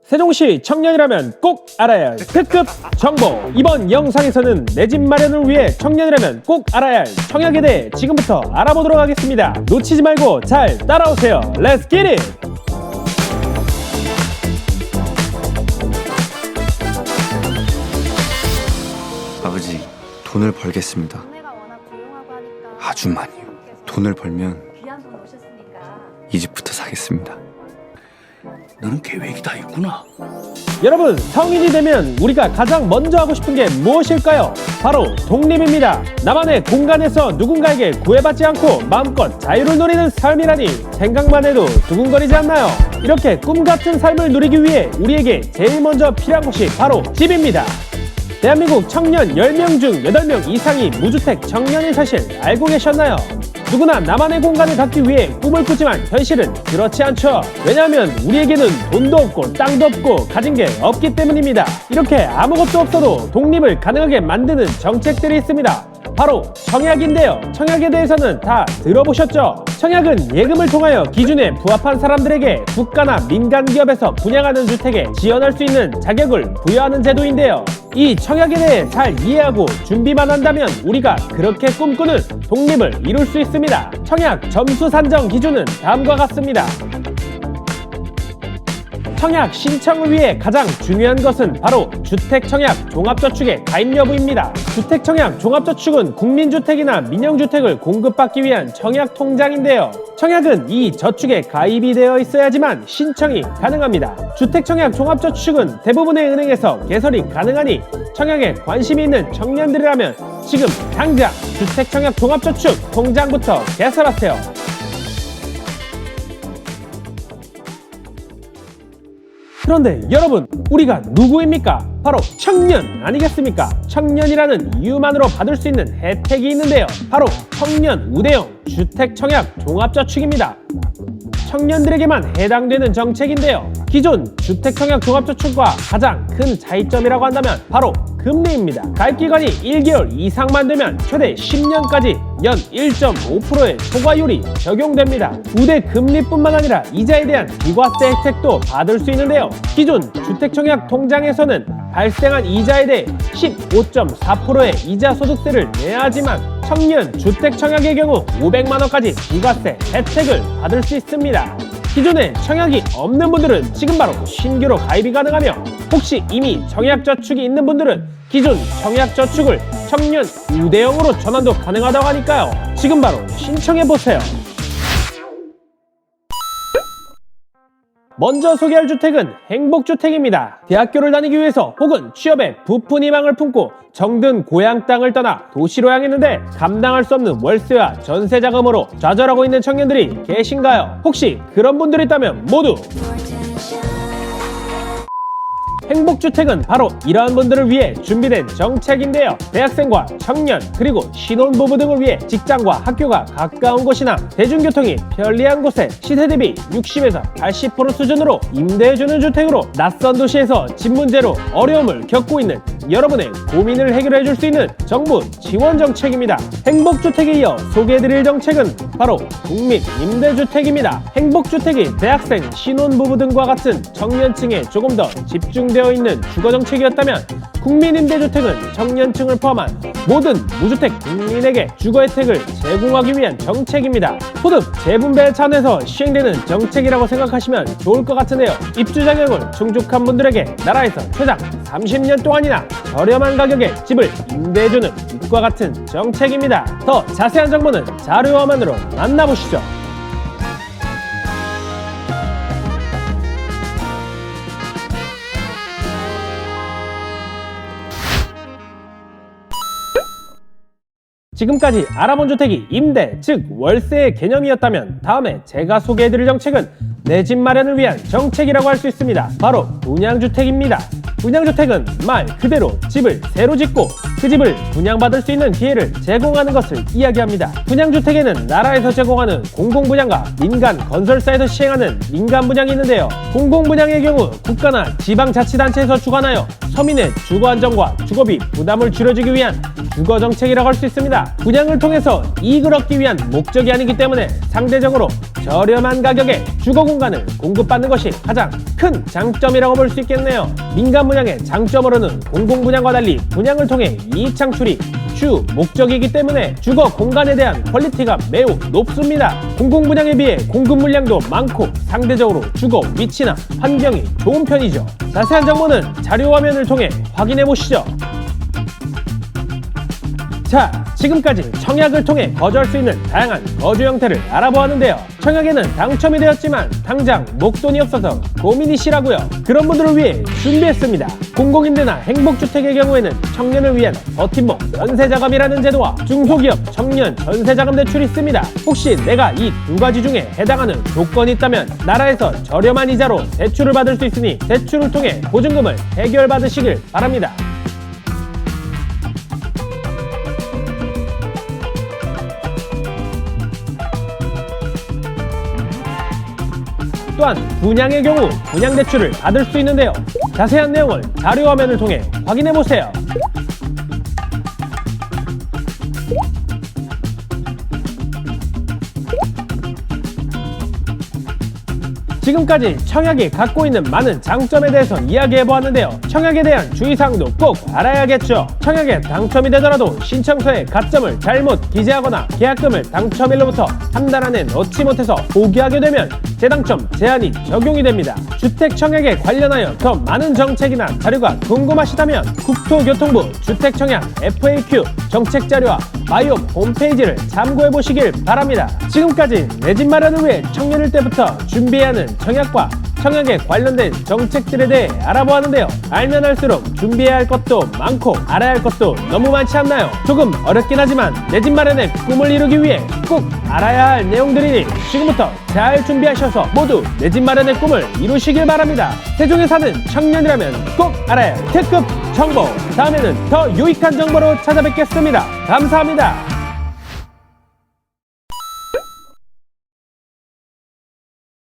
세종시 청년이라면 꼭 알아야 할 특급 정보. 이번 영상에서는 내 집 마련을 위해 청년이라면 꼭 알아야 할 청약에 대해 지금부터 알아보도록 하겠습니다. 놓치지 말고 잘 따라오세요. Let's get it! 아버지, 돈을 벌겠습니다. 동네가 워낙 조용하고 하니까 아주 많이요. 돈을 벌면 귀한 분 오셨으니까 이 집부터 사겠습니다. 너는 계획이 다 있구나. 여러분, 성인이 되면 우리가 가장 먼저 하고 싶은 게 무엇일까요? 바로 독립입니다. 나만의 공간에서 누군가에게 구애받지 않고 마음껏 자유를 누리는 삶이라니 생각만 해도 두근거리지 않나요? 이렇게 꿈같은 삶을 누리기 위해 우리에게 제일 먼저 필요한 것이 바로 집입니다. 대한민국 청년 10명 중 8명 이상이 무주택 청년인 사실 알고 계셨나요? 누구나 나만의 공간을 갖기 위해 꿈을 꾸지만 현실은 그렇지 않죠. 왜냐하면 우리에게는 돈도 없고 땅도 없고 가진 게 없기 때문입니다. 이렇게 아무것도 없어도 독립을 가능하게 만드는 정책들이 있습니다. 바로 청약인데요. 청약에 대해서는 다 들어보셨죠? 청약은 예금을 통하여 기준에 부합한 사람들에게 국가나 민간 기업에서 분양하는 주택에 지원할 수 있는 자격을 부여하는 제도인데요. 이 청약에 대해 잘 이해하고 준비만 한다면 우리가 그렇게 꿈꾸는 독립을 이룰 수 있습니다. 청약 점수 산정 기준은 다음과 같습니다. 청약 신청을 위해 가장 중요한 것은 바로 주택청약 종합저축의 가입 여부입니다. 주택청약 종합저축은 국민주택이나 민영주택을 공급받기 위한 청약통장인데요. 청약은 이 저축에 가입이 되어 있어야지만 신청이 가능합니다. 주택청약 종합저축은 대부분의 은행에서 개설이 가능하니 청약에 관심이 있는 청년들이라면 지금 당장 주택청약 종합저축 통장부터 개설하세요. 그런데 여러분, 우리가 누구입니까? 바로 청년 아니겠습니까? 청년이라는 이유만으로 받을 수 있는 혜택이 있는데요. 바로 청년 우대형 주택청약 종합저축입니다. 청년들에게만 해당되는 정책인데요. 기존 주택청약 종합저축과 가장 큰 차이점이라고 한다면 바로 금리입니다. 가입기간이 1개월 이상만 되면 최대 10년까지 연 1.5%의 초과율이 적용됩니다. 우대 금리뿐만 아니라 이자에 대한 비과세 혜택도 받을 수 있는데요. 기존 주택청약 통장에서는 발생한 이자에 대해 15.4%의 이자 소득세를 내야 하지만 청년 주택청약의 경우 500만 원까지 비과세 혜택을 받을 수 있습니다. 기존에 청약이 없는 분들은 지금 바로 신규로 가입이 가능하며 혹시 이미 청약저축이 있는 분들은 기존 청약저축을 청년 우대형으로 전환도 가능하다고 하니까요. 지금 바로 신청해보세요. 먼저 소개할 주택은 행복주택입니다. 대학교를 다니기 위해서 혹은 취업에 부푼 희망을 품고 정든 고향 땅을 떠나 도시로 향했는데 감당할 수 없는 월세와 전세 자금으로 좌절하고 있는 청년들이 계신가요? 혹시 그런 분들이 있다면 모두 행복주택은 바로 이러한 분들을 위해 준비된 정책인데요. 대학생과 청년 그리고 신혼부부 등을 위해 직장과 학교가 가까운 곳이나 대중교통이 편리한 곳에 시세 대비 60에서 80% 수준으로 임대해주는 주택으로 낯선 도시에서 집 문제로 어려움을 겪고 있는 여러분의 고민을 해결해줄 수 있는 정부 지원 정책입니다. 행복주택에 이어 소개해드릴 정책은 바로 국민임대주택입니다. 행복주택이 대학생, 신혼부부 등과 같은 청년층에 조금 더 집중되어 있는 주거정책이었다면 국민임대주택은 청년층을 포함한 모든 무주택 국민에게 주거 혜택을 제공하기 위한 정책입니다. 소득 재분배 차원에서 시행되는 정책이라고 생각하시면 좋을 것 같은데요. 입주 자격을 충족한 분들에게 나라에서 최장 30년 동안이나 저렴한 가격에 집을 임대해주는 이과 같은 정책입니다. 더 자세한 정보는 자료 화면으로 만나보시죠. 지금까지 알아본 주택이 임대, 즉 월세의 개념이었다면 다음에 제가 소개해드릴 정책은 내 집 마련을 위한 정책이라고 할 수 있습니다. 바로 분양주택입니다. 분양주택은 말 그대로 집을 새로 짓고 그 집을 분양받을 수 있는 기회를 제공하는 것을 이야기합니다. 분양주택에는 나라에서 제공하는 공공분양과 민간 건설사에서 시행하는 민간분양이 있는데요. 공공분양의 경우 국가나 지방자치단체에서 주관하여 서민의 주거안정과 주거비 부담을 줄여주기 위한 주거정책이라고 할 수 있습니다. 분양을 통해서 이익을 얻기 위한 목적이 아니기 때문에 상대적으로 저렴한 가격에 주거공간을 공급받는 것이 가장 큰 장점이라고 볼 수 있겠네요. 민간분양의 장점으로는 공공분양과 달리 분양을 통해 이익 창출이 주 목적이기 때문에 주거 공간에 대한 퀄리티가 매우 높습니다. 공공분양에 비해 공급 물량도 많고 상대적으로 주거 위치나 환경이 좋은 편이죠. 자세한 정보는 자료 화면을 통해 확인해 보시죠. 자, 지금까지 청약을 통해 거주할 수 있는 다양한 거주 형태를 알아보았는데요. 청약에는 당첨이 되었지만 당장 목돈이 없어서 고민이시라고요. 그런 분들을 위해 준비했습니다. 공공임대나 행복주택의 경우에는 청년을 위한 버팀목 전세자금이라는 제도와 중소기업 청년 전세자금 대출이 있습니다. 혹시 내가 이 두 가지 중에 해당하는 조건이 있다면 나라에서 저렴한 이자로 대출을 받을 수 있으니 대출을 통해 보증금을 해결받으시길 바랍니다. 또한 분양의 경우 분양대출을 받을 수 있는데요. 자세한 내용을 자료 화면을 통해 확인해보세요. 지금까지 청약이 갖고 있는 많은 장점에 대해서 이야기해보았는데요. 청약에 대한 주의사항도 꼭 알아야겠죠. 청약에 당첨이 되더라도 신청서에 가점을 잘못 기재하거나 계약금을 당첨일로부터 한 달 안에 넣지 못해서 포기하게 되면 재당첨 제한이 적용이 됩니다. 주택 청약에 관련하여 더 많은 정책이나 자료가 궁금하시다면 국토교통부 주택청약 FAQ 정책 자료와 마이홈 홈페이지를 참고해 보시길 바랍니다. 지금까지 내 집 마련을 위해 청년일 때부터 준비해야 하는 청약과 청약에 관련된 정책들에 대해 알아보았는데요. 알면 할수록 준비해야 할 것도 많고 알아야 할 것도 너무 많지 않나요? 조금 어렵긴 하지만 내 집 마련의 꿈을 이루기 위해 꼭 알아야 할 내용들이니 지금부터 잘 준비하셔서 모두 내 집 마련의 꿈을 이루시길 바랍니다. 세종에 사는 청년이라면 꼭 알아야 할 특급 정보, 다음에는 더 유익한 정보로 찾아뵙겠습니다. 감사합니다.